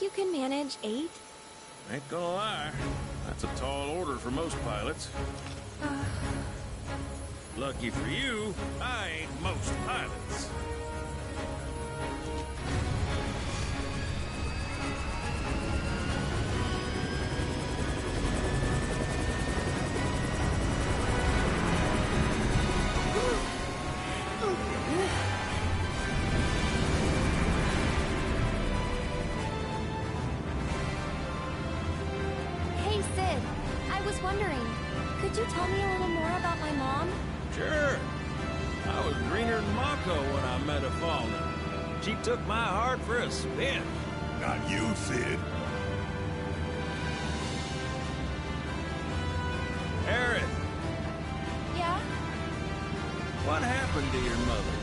you can manage 8? Ain't gonna lie, that's a tall order for most pilots. Lucky for you, I ain't most pilots. Hey, Sid. I was wondering, could you tell me a little more about my mom? Sure. I was greener than Mako when I met a Fallen. She took my heart for a spin. Not you, Sid. Erin, Yeah? what happened to your mother?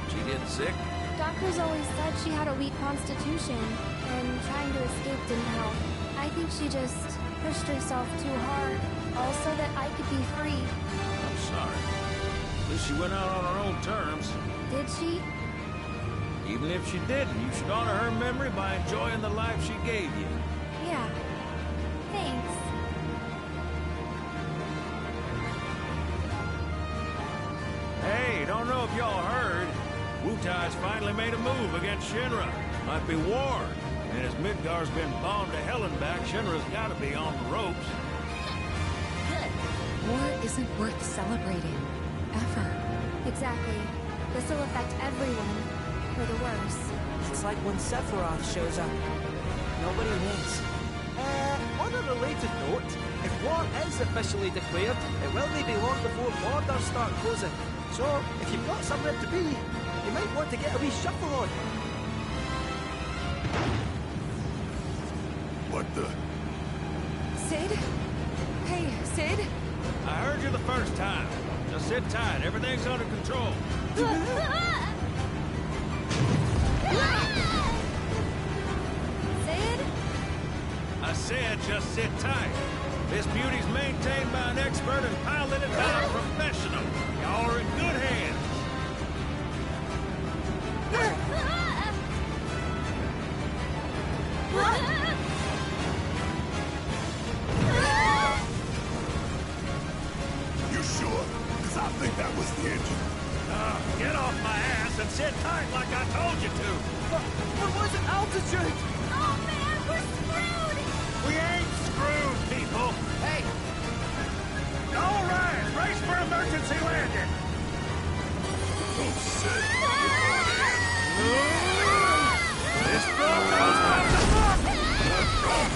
She get sick? Doctors always said she had a weak constitution, and trying to escape didn't help. I think she just pushed herself too hard, all so that I could be free. I'm sorry. At least she went out on her own terms. Did she? Even if she didn't, you should honor her memory by enjoying the life she gave you. Yeah. Thanks. Hey, don't know if y'all heard. Wutai's finally made a move against Shinra. Might be war. And as Midgar's been bombed to hell and back, Shinra's gotta be on the ropes. War isn't worth celebrating. Ever. Exactly. This'll affect everyone. For the worse. It's like when Sephiroth shows up. Nobody wins. On a related note, if war is officially declared, it will be long before borders start closing. So, if you've got somewhere to be, you might want to get a wee shuffle on. What the? Sid? Hey, Sid? I heard you the first time. Just sit tight. Everything's under control. Sid? I said just sit tight. This beauty's maintained by an expert and piloted by a professional. Y'all are in good hands. You sure? Because I think that was the engine. Get off my ass and sit tight like I told you to. What was it? Altitude! Oh man, we're screwed! We ain't screwed, people. Hey! All right, race for emergency landing. Oh, shit. This boat goes off the fuck.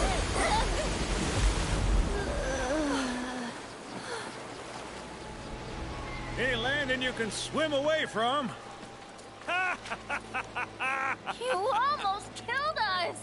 Any landing you can swim away from. You almost killed us!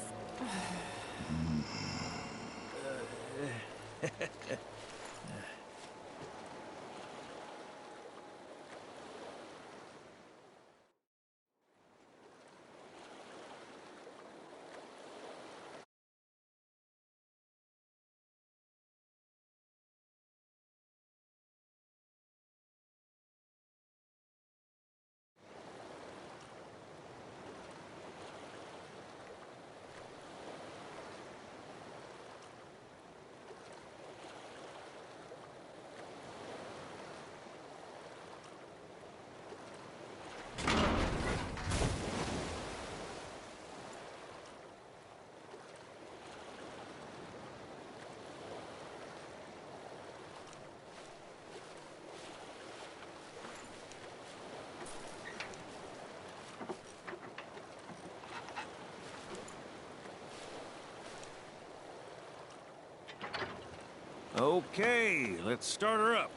Okay, let's start her up.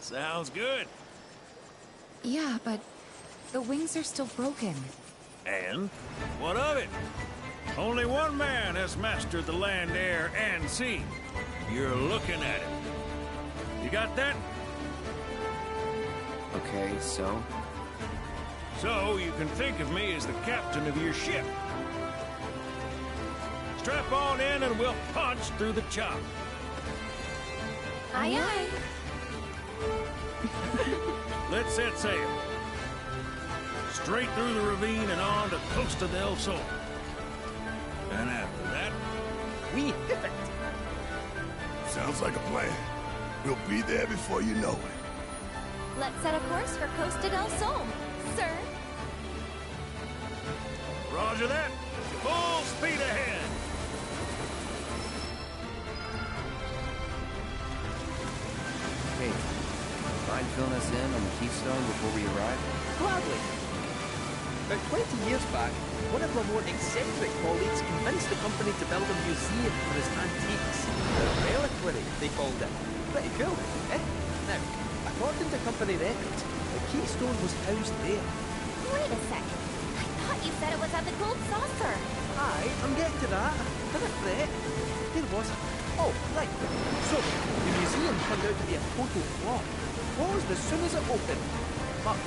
Sounds good. Yeah, but the wings are still broken. And what of it? Only one man has mastered the land, air, and sea. You're looking at it. You got that? Okay, so? So you can think of me as the captain of your ship. Strap on in and we'll punch through the chop. Aye, aye. let's set sail. Straight through the ravine and on to Costa del Sol. And after that, We hit it! Sounds like a plan. We'll be there before you know it. Let's set a course for Costa del Sol, sir. roger that. Full speed ahead. Hey, mind filling us in on the Keystone before we arrive? Gladly. About 20 years back, one of my more eccentric colleagues convinced the company to build a museum for his antiques. A reliquary, they called it. Pretty cool, eh? Now, according to company records, the Keystone was housed there. Wait a second. I thought you said it was at the Gold Saucer. Aye, I'm getting to that. Don't fret. There was. Oh, right. So, the museum turned out to be a total flop. Closed as soon as it opened. But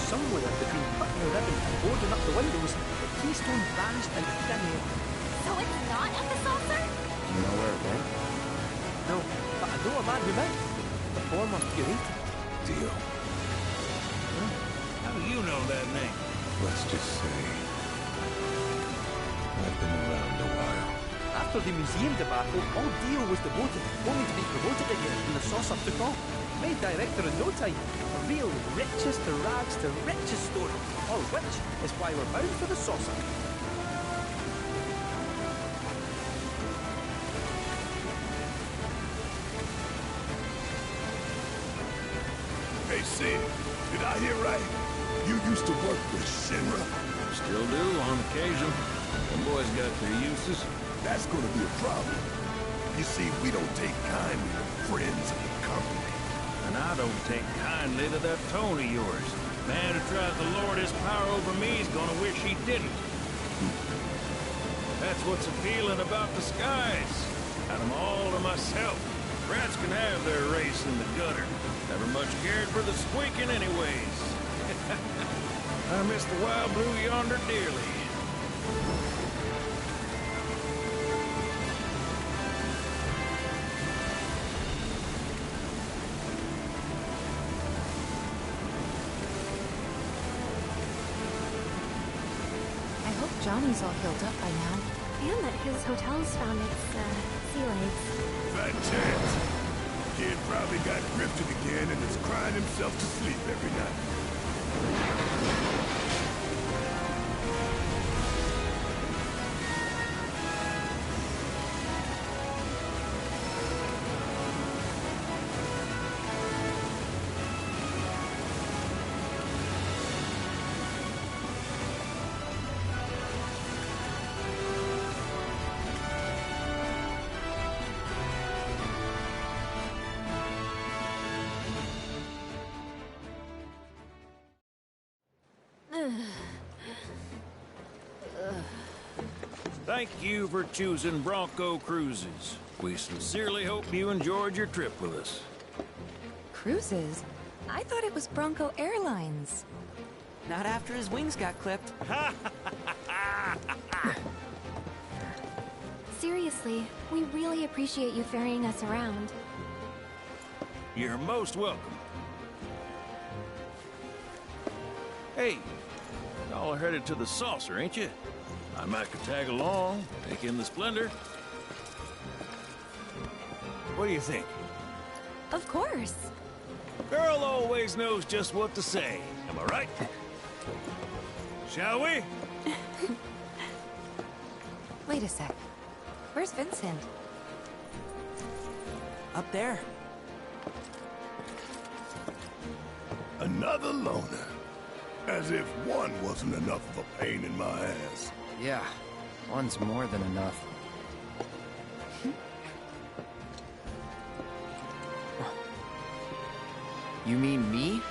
somewhere between cutting the ribbon and boarding up the windows, the Keystone vanished into thin air. So it's not at the saucer? Do you know where it went? No, but I know a man who might. The former curator. Deal. How do you know that name? Let's just say I've been around a while. After the museum debacle, all deal was devoted, only to be promoted again when the saucer took off. Made director in no time. A real richest to rags to riches story. All of which is why we're bound for the saucer. Hey, Sid, did I hear right? You used to work with Shinra? Still do, on occasion. The boys got their uses. That's gonna be a problem. You see, we don't take kindly to friends of the company. And I don't take kindly to that tone of yours. Man who tries to lord his power over me is gonna wish he didn't. That's what's appealing about the skies. Got 'em all to myself. Rats can have their race in the gutter. Never much cared for the squeaking anyways. I miss the wild blue yonder dearly. I hope Johnny's all healed up by now. And that his hotel's found its, sea legs. Fat chance. Kid probably got grifted again and is crying himself to sleep every night. Thank you for choosing Bronco Cruises. We sincerely hope you enjoyed your trip with us. Cruises? I thought it was Bronco Airlines. Not after his wings got clipped. Seriously, we really appreciate you ferrying us around. You're most welcome. Hey, y'all are headed to the saucer, ain't you? I might could tag along, take in the splendor. What do you think? Of course. Girl always knows just what to say. Am I right? Shall we? Wait a sec. Where's Vincent? Up there. Another loner. As if one wasn't enough of a pain in my ass. Yeah, one's more than enough. You mean me?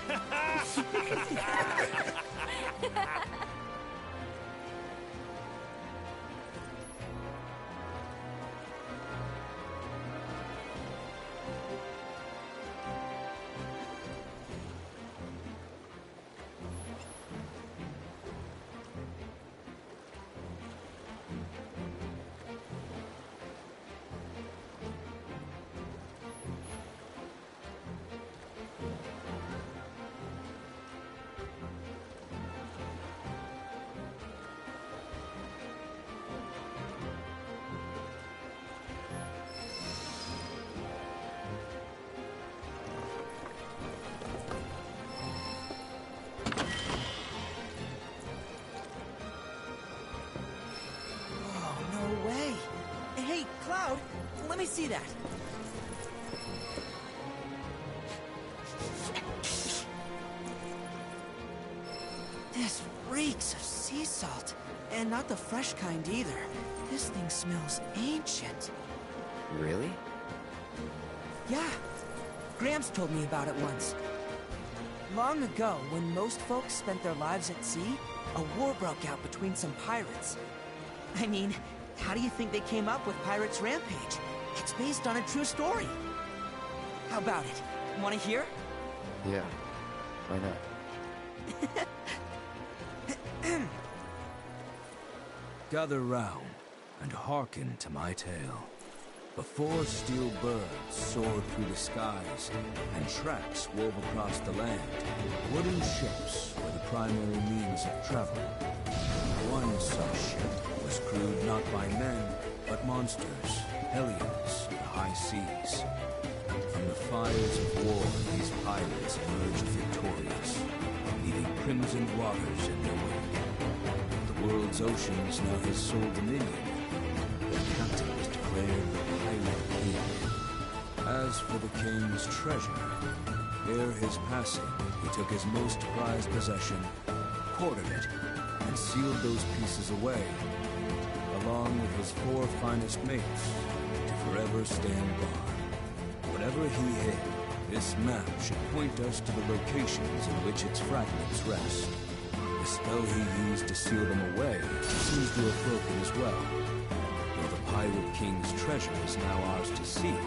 see that. This reeks of sea salt. And not the fresh kind either. This thing smells ancient. Really? Yeah. Gramps told me about it once. Long ago, when most folks spent their lives at sea, a war broke out between some pirates. I mean, how do you think they came up with Pirates Rampage? It's based on a true story. How about it? Want to hear? Yeah. Why not? Gather round and hearken to my tale. Before steel birds soared through the skies and tracks wove across the land, wooden ships were the primary means of travel. One such ship was crewed not by men, but monsters, hellions, and high seas. From the fires of war, these pirates emerged victorious, leaving crimson waters in their wake. The world's oceans now his sole dominion. Their captain was declared the Pirate King. As for the king's treasure, ere his passing, he took his most prized possession, quartered it, and sealed those pieces away, along with his 4 finest mates, to forever stand guard. Whatever he hid, this map should point us to the locations in which its fragments rest. The spell he used to seal them away seems to have broken as well. Though the Pirate King's treasure is now ours to seek,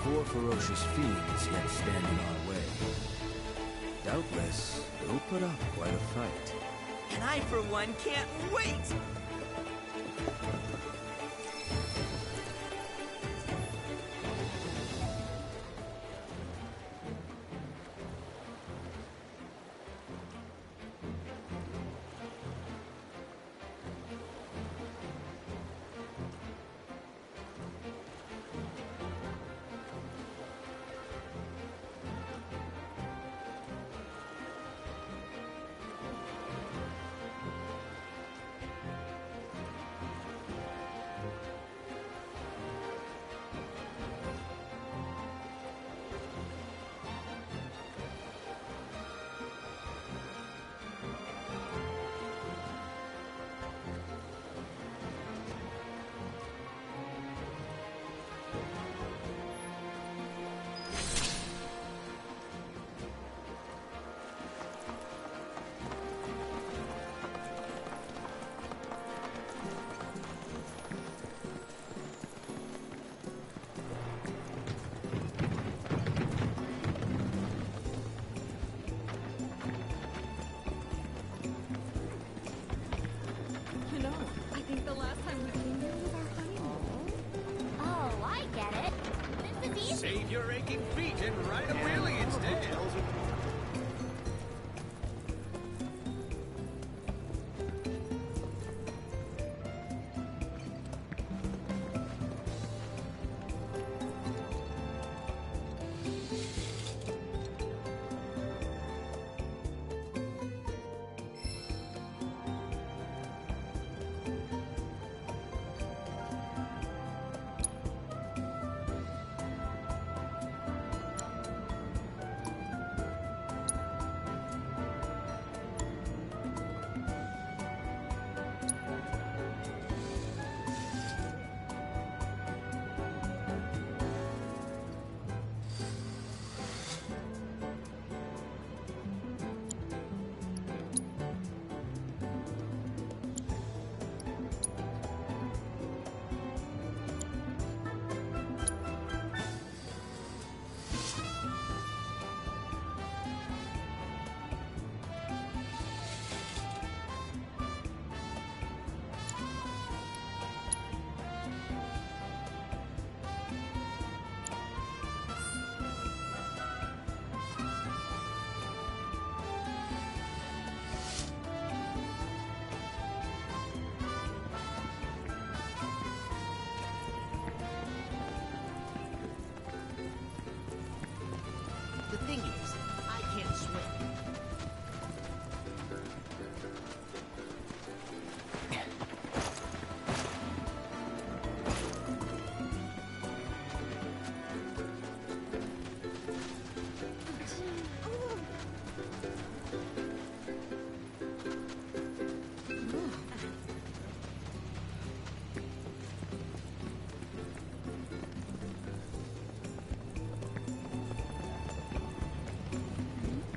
4 ferocious fiends yet stand in our way. Doubtless, they'll put up quite a fight. And I, for one, can't wait!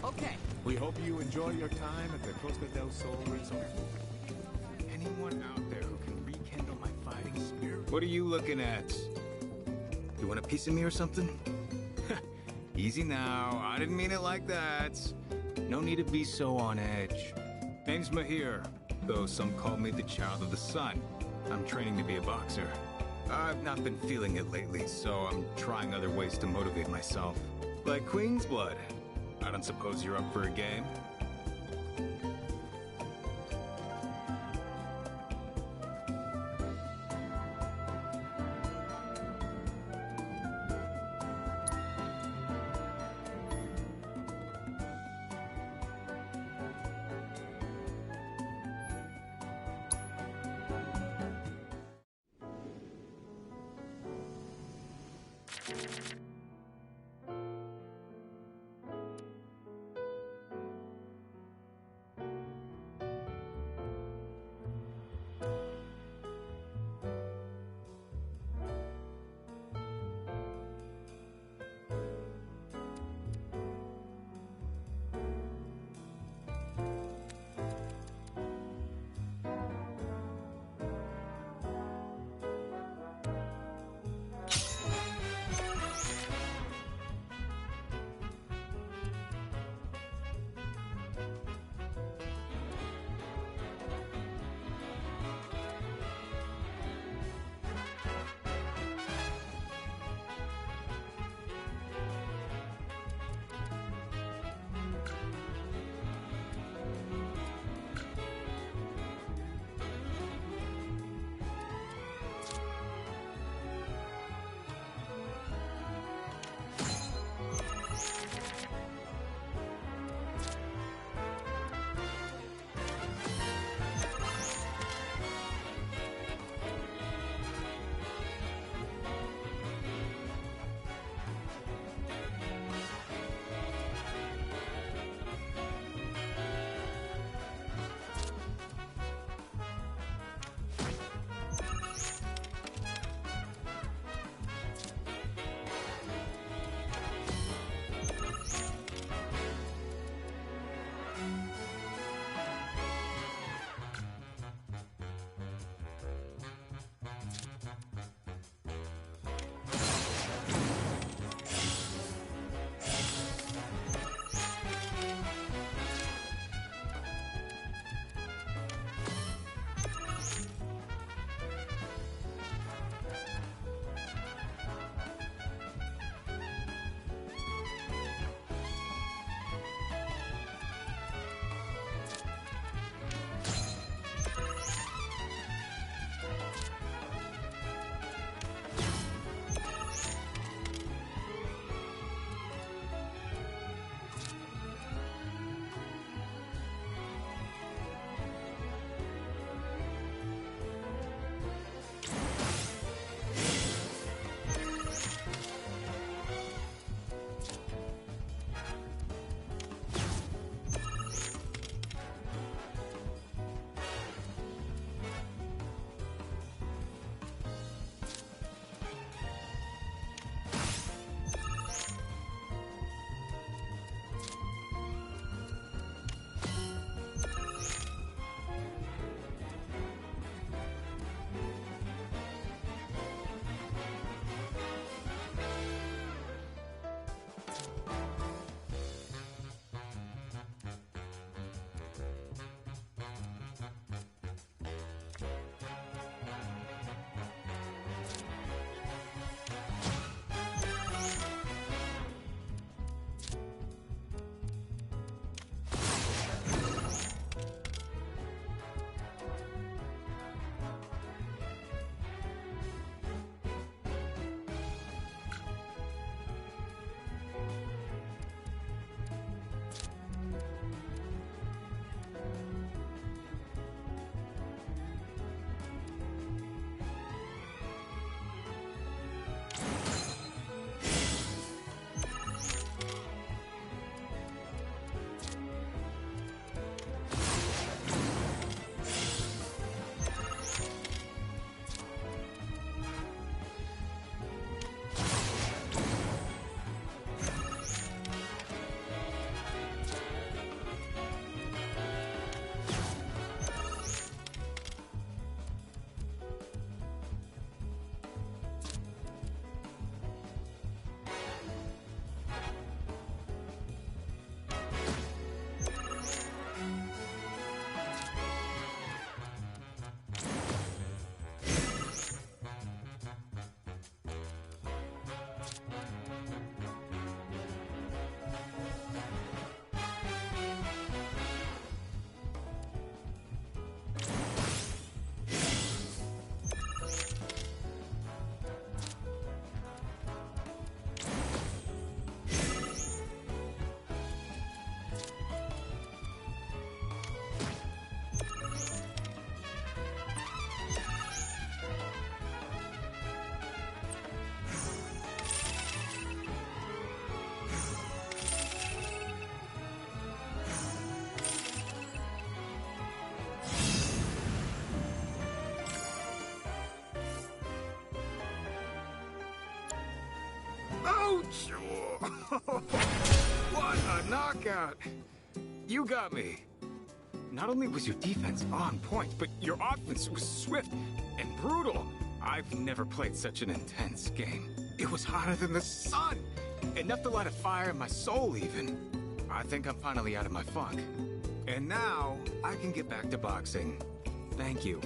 Okay. We hope you enjoy your time at the Costa del Sol Resort. Anyone out there who can rekindle my fighting spirit? What are you looking at? You want a piece of me or something? Easy now, I didn't mean it like that. No need to be so on edge. Name's Mahir, though some call me the child of the sun. I'm training to be a boxer. I've not been feeling it lately, so I'm trying other ways to motivate myself. Like Queen's Blood. I don't suppose you're up for a game? Sure. What a knockout! You got me. Not only was your defense on point, but your offense was swift and brutal. I've never played such an intense game. It was hotter than the sun. Enough to light a fire in my soul, even. I think I'm finally out of my funk. And now, I can get back to boxing. Thank you.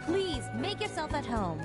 Please, make yourself at home.